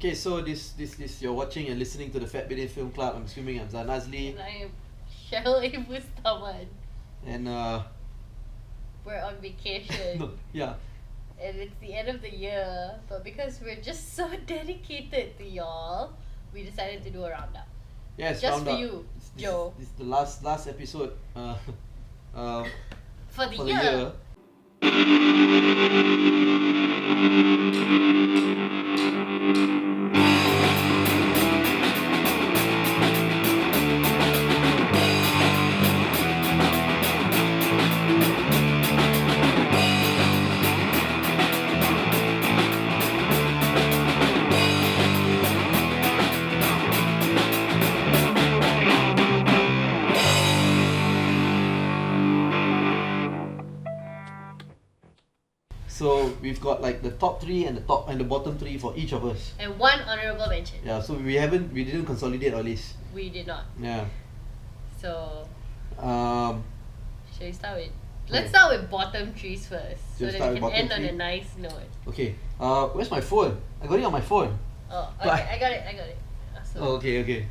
Okay, so this you're watching and listening to the Fat Bidin Film Club. I'm assuming I'm Zanazli. And I am Sheril Ibustaman. And We're on vacation. no, yeah. And it's the end of the year. But because we're just so dedicated to y'all, we decided to do a roundup. Yes, Just Roundup. for you, This Joe. This is the last episode For the for year. the year. So we've got like the top 3 and the bottom 3 for each of us. And one honourable mention. Yeah, so we didn't consolidate our list. We did not. Yeah. So, Um shall we start with... Let's start with bottom 3s first. So Just that start we with can bottom end on three? a nice note. okay. Where's my phone? I got it on my phone. Oh, But- okay. I got it. So, Oh, okay. okay,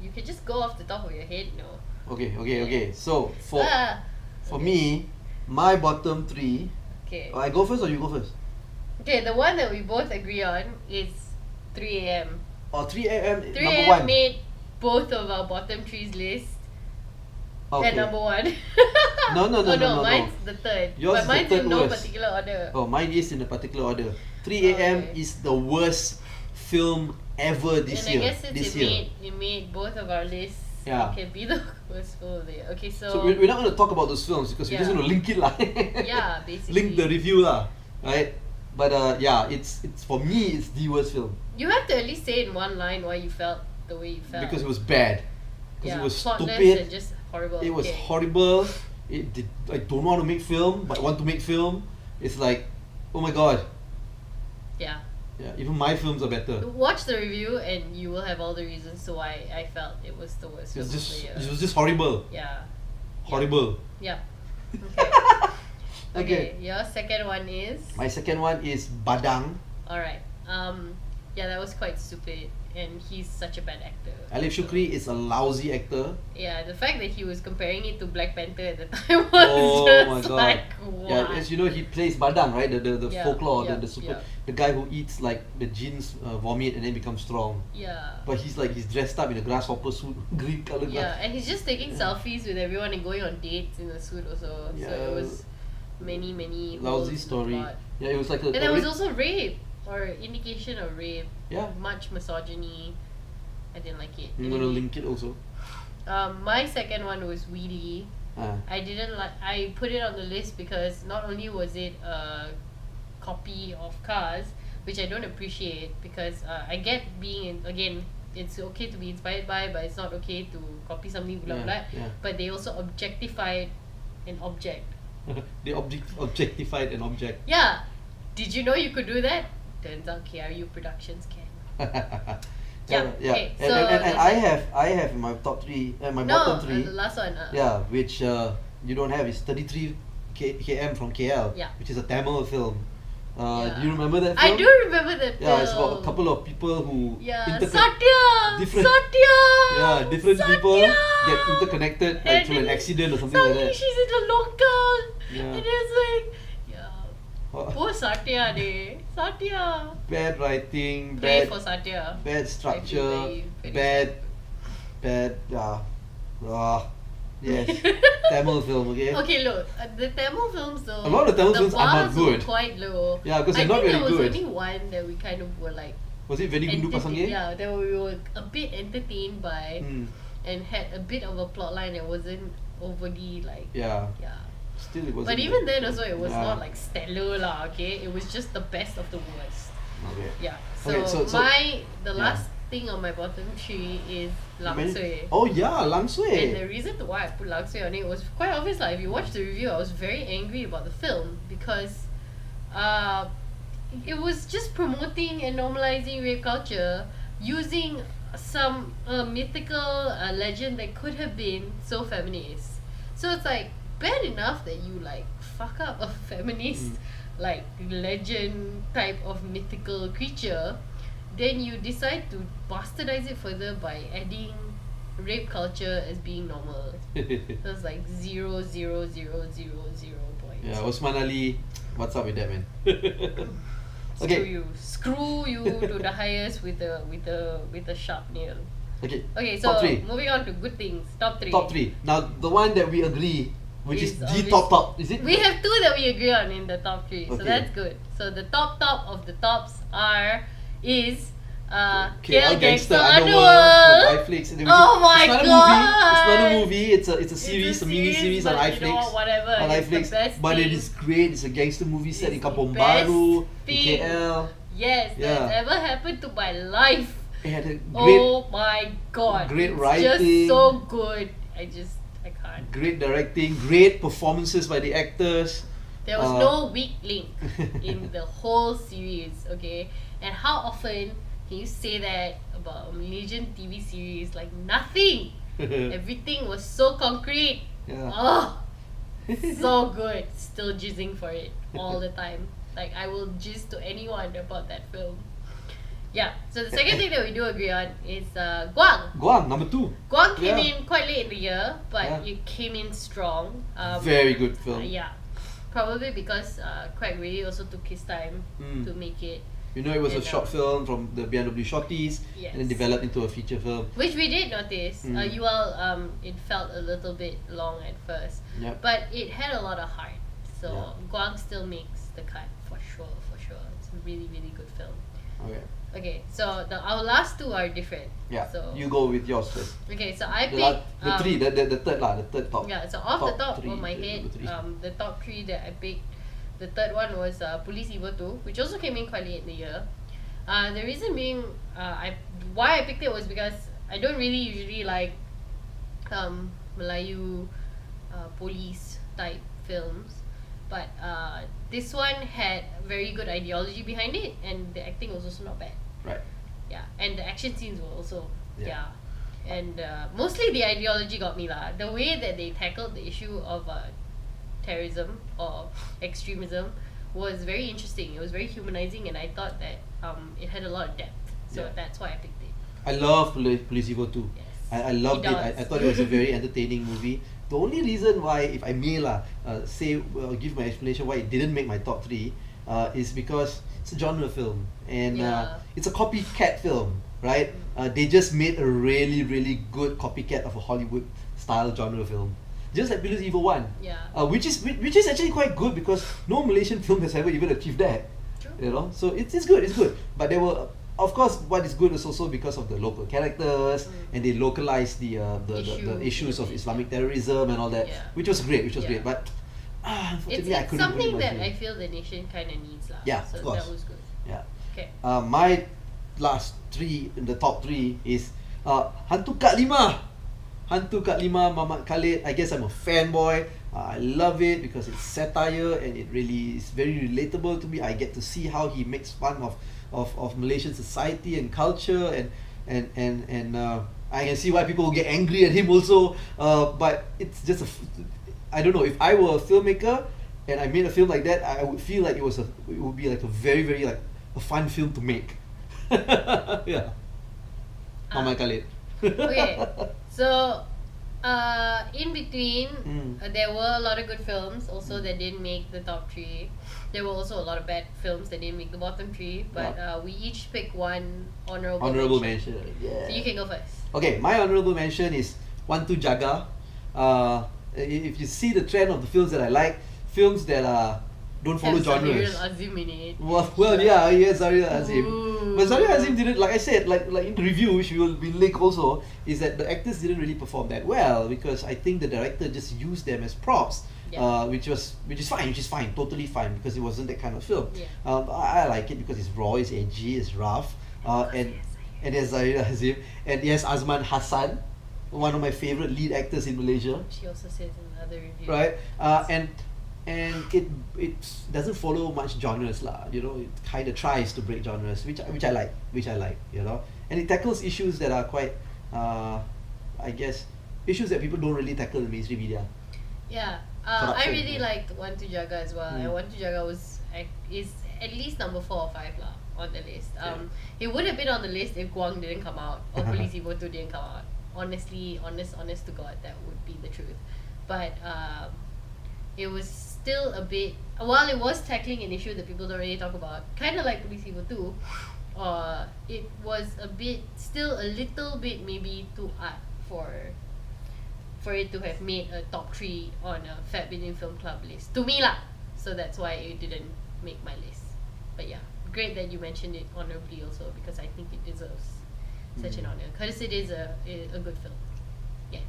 you can just go off the top of your head, no? Okay. So for Okay. me, my bottom 3. Okay. I go first or you go first? Okay, the one that we both agree on is 3 a.m. Or 3 a.m. 3 number a.m. 1. made both of our bottom 3's list. Okay. And number 1. No, mine's the third. Yours but is the mine's third in no worst. particular order. Oh, mine is in a particular order. 3 a.m. Okay. is the worst film ever this and year. I guess since this it year. made both of our lists, Yeah. it can be the worst film of the year. Okay, so... So we're not going to talk about those films because we're just Yeah. going to link it lah. Yeah, basically. Link the review lah, right? But yeah, it's for me it's the worst film You have to at least say in one line why you felt the way you felt. because it was bad. Because yeah, it was plotless stupid. and just horrible. It was Okay. horrible. I don't know how to make film, but I want to make film. It's like, oh my god. Yeah. Yeah, even my films are better. Watch the review and you will have all the reasons to why I felt it was the worst film of the year. It was just horrible. Yeah. Horrible. Yeah. Okay. Okay. Your second one is... My second one is Badang. Alright. Yeah, that was quite stupid. And he's such a bad actor. Alif Shukri is a lousy actor. Yeah, the fact that he was comparing it to Black Panther at the time was Oh just my god. like, what? Yeah, as you know, he plays Badang, right? The Yeah, folklore, yeah, the super, yeah. the guy who eats like the jinns vomit and then becomes strong. Yeah. But he's dressed up in a grasshopper suit, green color. Yeah, and he's just taking selfies with everyone and going on dates in the suit also. So Yeah. it was many holes Lousy in the story. plot. Yeah, it was like a. And there was also rape or indication of rape. Yeah. Much misogyny. I didn't like it. I'm gonna link it also. My second one was Wheelie. I didn't like. I put it on the list because not only was it a copy of Cars, which I don't appreciate because I get being again. It's okay to be inspired by, but it's not okay to copy something blah blah. Yeah. But they also objectified an object. They objectified an object. Yeah. Did you know you could do that? Turns out KRU Productions can. Yeah. Okay, And, so and I have in my top 3 and my bottom 3. the last one. Yeah, which you don't have is 33 km from KL, Yeah. which is a Tamil film. Yeah. Do you remember that film? I do remember that film. Yeah, it's about a couple of people who Satya! different- Satya! Yeah, different Satya! people get interconnected like And through an then accident or something suddenly like that. she's in the local. Yeah. And it's like, poor Satya day. Satya. Bad writing, Pray bad for Satya. bad structure, very, bad yes, Tamil film, okay? Okay, look, the Tamil films though. A lot of Tamil films are not bars were good. quite low. Yeah, because I they're not think very there was good. only one that we kind of were like. Was it Very Gundu Pasange? Yeah, that we were a bit entertained by, and had a bit of a plotline that wasn't overly like. Yeah. Yeah. Still, it wasn't. But even then, also, it was Yeah. not like stellar lah. Okay, it was just the best of the worst. Okay. Yeah. So, Okay, so the last thing on my bottom 3 is Lang Sui. Oh yeah, Lang Sui. And the reason why I put Lang Sui on it was quite obvious. Like, if you watch the review, I was very angry about the film because it was just promoting and normalizing rape culture using some mythical legend that could have been so feminist. So it's like bad enough that you like fuck up a feminist like legend type of mythical creature, then you decide to bastardize it further by adding rape culture as being normal. So it's like 0.0000 points. Yeah, Osman Ali, what's up with that, man? Okay. Screw you to the highest with a sharp nail. Okay, so top 3. Moving on to good things. Top 3. Top 3. Now, the one that we agree, which is the top, is it? We have 2 that we agree on in the top 3, so Okay. that's good. So the top of the tops is KL Gangster Underworld from iFlix. Oh my god! It's not a movie. It's a series, a mini series on iFlix. You know, whatever. On iFlix, but it is great. It's a gangster movie set in Kampong Baru, in KL. Yes, that's ever happened to my life. It had a great, oh my god! great it's writing. Just so good. I can't. Great directing, great performances by the actors. There was no weak link in the whole series. Okay, and how often can you say that about a Malaysian TV series? Like nothing. Everything was so concrete. Yeah. Oh, so good. Still jizzing for it all the time. Like I will jizz to anyone about that film. Yeah. So the second thing that we do agree on is Guang. Guang, number 2. Guang came in quite late in the year, but it came in strong. Very good film. Yeah. Probably because Craig really also took his time to make it. You know, it was a short film from the BMW Shorties, and then developed into a feature film. Which we did notice. It felt a little bit long at first, but it had a lot of heart. So Guang still makes the cut for sure. It's a really, really good film. Okay, so our last 2 are different. Yeah. So you go with yours first. Okay, so I picked the third top. Yeah, so off the top of my head, the top 3 that I picked, the third one was Police Evil 2, which also came in quite late in the year. The reason being, why I picked it was because I don't really usually like Melayu police type films, but this one had very good ideology behind it, and the acting was also not bad. Right. Yeah, and the action scenes were also and mostly the ideology got me lah. The way that they tackled the issue of terrorism or extremism was very interesting. It was very humanizing, and I thought that it had a lot of depth. So that's why I picked it. I love Police Evil 2. Yes. I loved it. I thought it was a very entertaining movie. The only reason why, if I may give my explanation why it didn't make my top 3 is because it's a genre film, and it's a copycat film, right? They just made a really, really good copycat of a Hollywood style genre film, just like Police Evil 1, which is actually quite good because no Malaysian film has ever even achieved that. True. You know, so it's good. But there were, of course, what is good is also because of the local characters, and they localized the issues of Islamic terrorism and all that, which was great. But unfortunately, I it's couldn't. Something that I feel the nation kind of needs lah. Yeah, so of course. that was good. Yeah. Okay. My last 3 in the top 3 is Hantu Kak Lima. Hantu Kak Lima, Mamat Khalid. I guess I'm a fanboy. I love it because it's satire and it really is very relatable to me. I get to see how he makes fun of Malaysian society and culture, and I can see why people will get angry at him also. But it's just I don't know, if I were a filmmaker and I made a film like that, I would feel like it would be like a very, very like a fun film to make. Yeah. Mamat Khalid. Okay, so in between, there were a lot of good films also that didn't make the top 3. There were also a lot of bad films that didn't make the bottom 3, but we each pick one honorable mention. Yeah. So you can go first. Okay, my honorable mention is One Tu Jaga. If you see the trend of the films that I like, films that don't follow genres. Sheril Azim in it. Well, yeah, yes, Sheril Azim. But Sheril Azim didn't, like I said, like in the review, which will be linked also, is that the actors didn't really perform that well because I think the director just used them as props, which is fine, totally fine because it wasn't that kind of film. I like it because it's raw, it's edgy, it's rough, and there's Sheril Azim, and yes, Azman Hassan, one of my favorite lead actors in Malaysia. She also says in another review. Right, and it doesn't follow much genres lah. You know, it kind of tries to break genres, which I like. You know, and it tackles issues that are quite, I guess, issues that people don't really tackle in mainstream media. Yeah, I really liked One to Jaga as well. And One to Jaga is at least number 4 or 5 lah on the list. It would have been on the list if Guang didn't come out or Police Evo 2 didn't come out. Honestly, honest to God, that would be the truth. But it was still a bit, while it was tackling an issue that people don't really talk about, kind of like Police Evo 2, it was still a little bit maybe too art for it to have made a top 3 on a Fat Bidin Film Club list. To me lah. So that's why it didn't make my list. But yeah, great that you mentioned it honorably also, because I think it deserves such an honor, because it is a good film. Yes.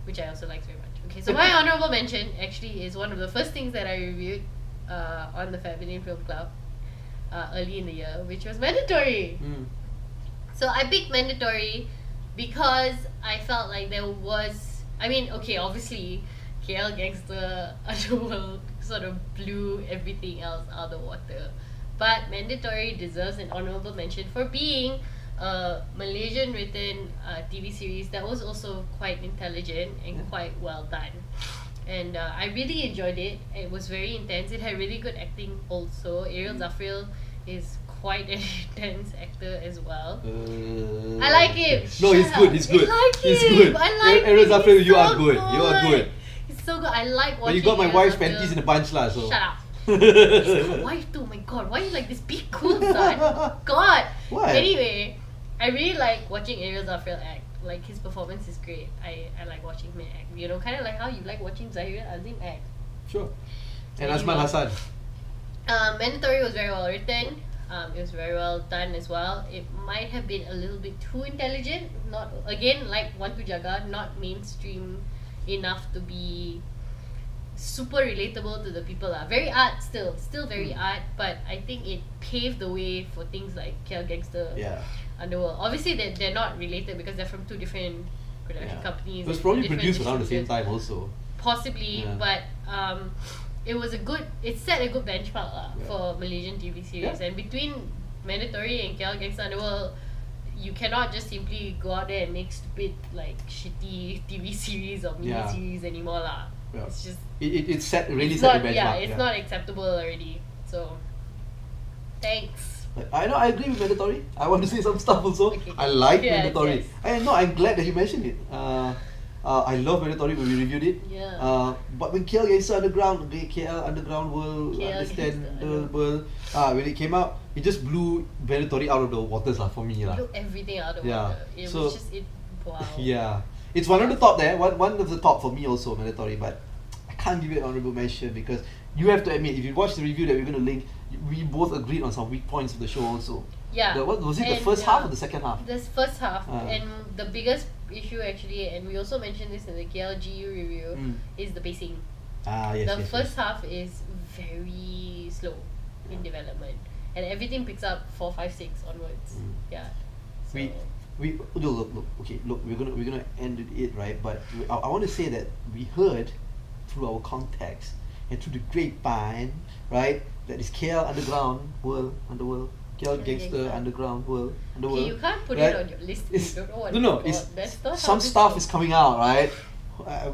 Which I also liked very much. Okay, so my honorable mention actually is one of the first things that I reviewed on the Fat Bidin Film Club early in the year, which was Mandatory. So I picked Mandatory because I felt like there was, I mean, okay, obviously KL Gangster Underworld sort of blew everything else out of the water, but Mandatory deserves an honorable mention for being a Malaysian written TV series that was also quite intelligent and quite well done. And I really enjoyed it. It was very intense. It had really good acting also. Ariel Zafril is quite an intense actor as well. I like him. No, he's good. He's good. I like he's him. good. I like Ariel him. Zafril, He's you so are good. You are good. He's so good. I like watching. But you got my Ariel wife's Zafril. panties in a bunch lah. So. Shut up. He's got a wife too. My God, why are you like this? Be cool, son. God. What? Anyway, I really like watching Ariel Zafril act. Like, his performance is great. I like watching him act. You know, kind of like how you like watching Zahir Azim act. Sure. And Azman Hassan. Mandatory was very well written. It was very well done as well. It might have been a little bit too intelligent. Not, again, like One to Jaga, not mainstream enough to be super relatable to the people. Very art still very art, but I think it paved the way for things like KL Gangster, Underworld. Obviously they're not related because they're from 2 different production companies. It was probably produced around the same time also. Possibly, but it set a good benchmark for Malaysian TV series. And between Mandatory and KL Gangster Underworld, you cannot just simply go out there and make stupid like shitty TV series or mini series anymore lah. It's just it set really set the benchmark. Yeah, it's not acceptable already. So thanks. I know, I agree with Mandatory. I want to say some stuff also. Okay. I like Mandatory. Yes. And no, I'm glad that you mentioned it. I love Mandatory when we reviewed it. But when KL Gangster Underground, KL Underground World, Understandable, when it came out, it just blew Mandatory out of the waters for me. It blew everything out of the water. It was just, wow. Yeah. It's one of the top there, one of the top for me also, Mandatory, but I can't give it an honorable mention because you have to admit, if you watch the review that we're going to link, we both agreed on some weak points of the show also. Yeah. What was it, the first half or the second half? The first half. And the biggest issue actually, and we also mentioned this in the KLGU review, is the pacing. Yes, the first half is very slow in development. And everything picks up 4, 5, 6 onwards. Yeah. So Look, we're gonna end it right, but I want to say that we heard through our contacts and through the grapevine, right, that is KL Underworld, KL Gangster Underground World, Underworld. Okay, you can't put it on your list. You don't know what it's some stuff is coming out, right?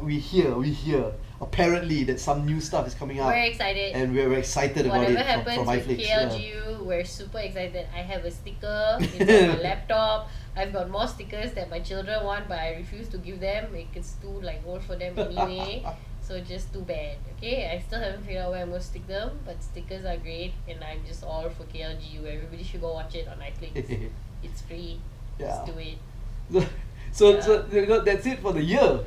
We hear. Apparently that some new stuff is coming out. We're excited. And we're excited about it. Whatever happens with KLGU, we're super excited. I have a sticker, it's on my laptop. I've got more stickers that my children want, but I refuse to give them. It's too old for them anyway. So just too bad. Okay, I still haven't figured out where I'm going to stick them, but stickers are great, and I'm just all for KLGU. Everybody should go watch it on Netflix. It's free. Just do it. So that's it for the year.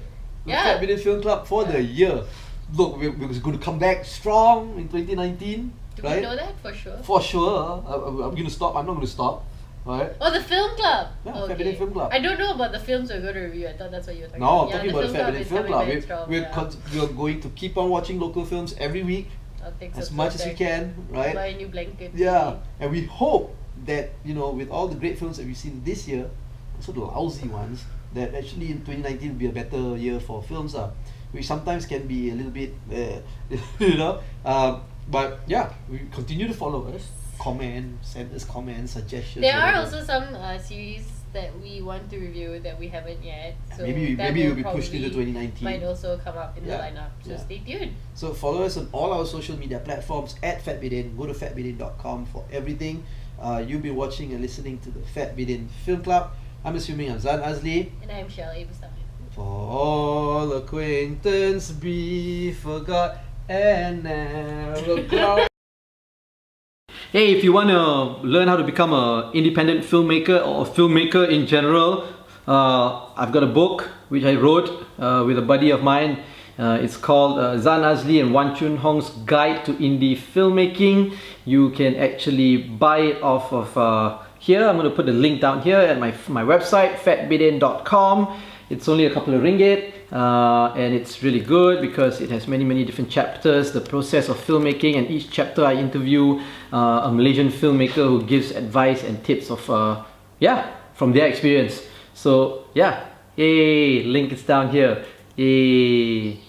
The Fat Bidin Film Club for the year. Look, we're going to come back strong in 2019. Do right? we know that for sure? For sure. I'm going to stop. I'm not going to stop. Right? Oh, the film club! Yeah, Fat Bidin Film Club. I don't know about the films we're going to review. I thought that's what you were talking about. No, talking about the Fat Bidin Film Club. We're going to keep on watching local films every week. As much as we can, right? Buy a new blanket. Yeah. And we hope that, with all the great films that we've seen this year, also the lousy ones, that actually in 2019 will be a better year for films, which sometimes can be a little bit, but yeah, we continue to follow us, comment, send us comments, suggestions. There are also some series that we want to review that we haven't yet. So maybe will be pushed into 2019. Might also come up in the lineup. So stay tuned. So follow us on all our social media platforms at Fat Bidin. Go to fatbidin.com for everything. You've been watching and listening to the Fat Bidin Film Club. I'm assuming I'm Zan Azli. And I'm Sheril. For all acquaintance be forgot and never grow. Hey, if you want to learn how to become an independent filmmaker or a filmmaker in general, I've got a book which I wrote with a buddy of mine. It's called Zan Azli and Wan Chun Hong's Guide to Indie Filmmaking. You can actually buy it off of here. I'm going to put the link down here at my website, fatbidin.com. It's only a couple of ringgit, and it's really good because it has many different chapters, the process of filmmaking, and each chapter I interview a Malaysian filmmaker who gives advice and tips of from their experience. So yeah, yay, link is down here. Yay.